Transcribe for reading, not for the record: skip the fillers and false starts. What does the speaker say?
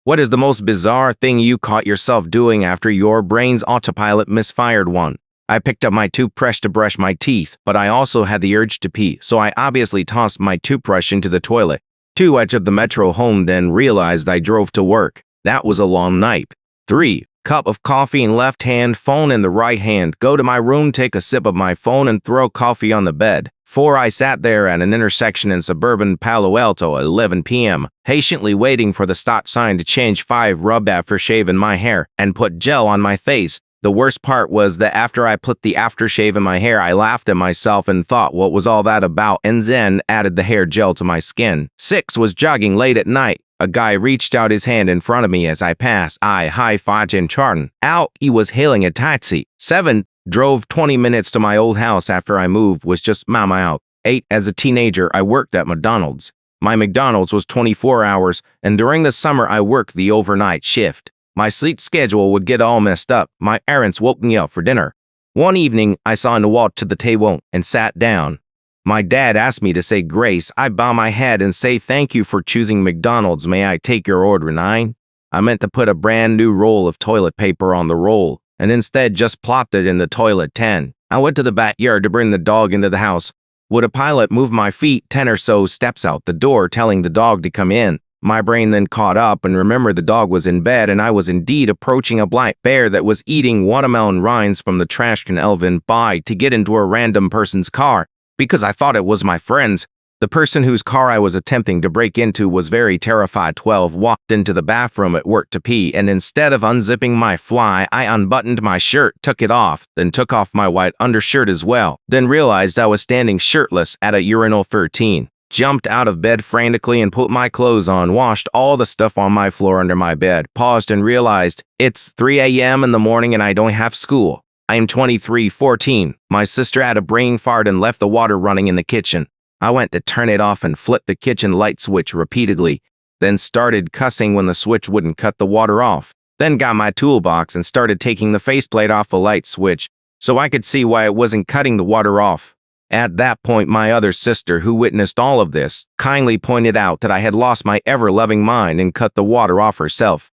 What is the most bizarre thing you caught yourself doing after your brain's autopilot misfired? 1. I picked up my toothbrush to brush my teeth, but I also had the urge to pee, so I obviously tossed my toothbrush into the toilet. 2. I took the metro home, then realized I drove to work. That was a long night. 3. Cup of coffee in left hand, phone in the right hand. Go to my room, take a sip of my phone, and throw coffee on the bed. 4. I sat there at an intersection in suburban Palo Alto at 11 p.m., patiently waiting for the stop sign to change. 5. Rubbed after shaving my hair and put gel on my face. The worst part was that after I put the aftershave in my hair, I laughed at myself and thought, what was all that about? And then added the hair gel to my skin. 6. Was jogging late at night. A guy reached out his hand in front of me as I passed. I high-fived him, charting out. He was hailing a taxi. 7. Drove 20 minutes to my old house after I moved, was just mama out. 8. As a teenager, I worked at McDonald's. My McDonald's was 24 hours, and during the summer, I worked the overnight shift. My sleep schedule would get all messed up. My parents woke me up for dinner. One evening, I saw him walk to the table and sat down. My dad asked me to say grace. I bow my head and say, thank you for choosing McDonald's. May I take your order? 9. I meant to put a brand new roll of toilet paper on the roll, and instead just plopped it in the toilet. 10. I went to the backyard to bring the dog into the house. Would a pilot move my feet 10 or so steps out the door, telling the dog to come in? My brain then caught up and remembered the dog was in bed, and I was indeed approaching a black bear that was eating watermelon rinds from the trash can. 11. By to get into a random person's car, because I thought it was my friend's. The person whose car I was attempting to break into was very terrified. 12. Walked into the bathroom at work to pee, and instead of unzipping my fly, I unbuttoned my shirt, took it off, then took off my white undershirt as well, then realized I was standing shirtless at a urinal. 13. Jumped out of bed frantically and put my clothes on, washed all the stuff on my floor under my bed, paused and realized it's 3 a.m. in the morning and I don't have school. I am 23. 14. My sister had a brain fart and left the water running in the kitchen. I went to turn it off and flipped the kitchen light switch repeatedly, then started cussing when the switch wouldn't cut the water off. Then got my toolbox and started taking the faceplate off the light switch so I could see why it wasn't cutting the water off. At that point, my other sister, who witnessed all of this, kindly pointed out that I had lost my ever-loving mind and cut the water off herself.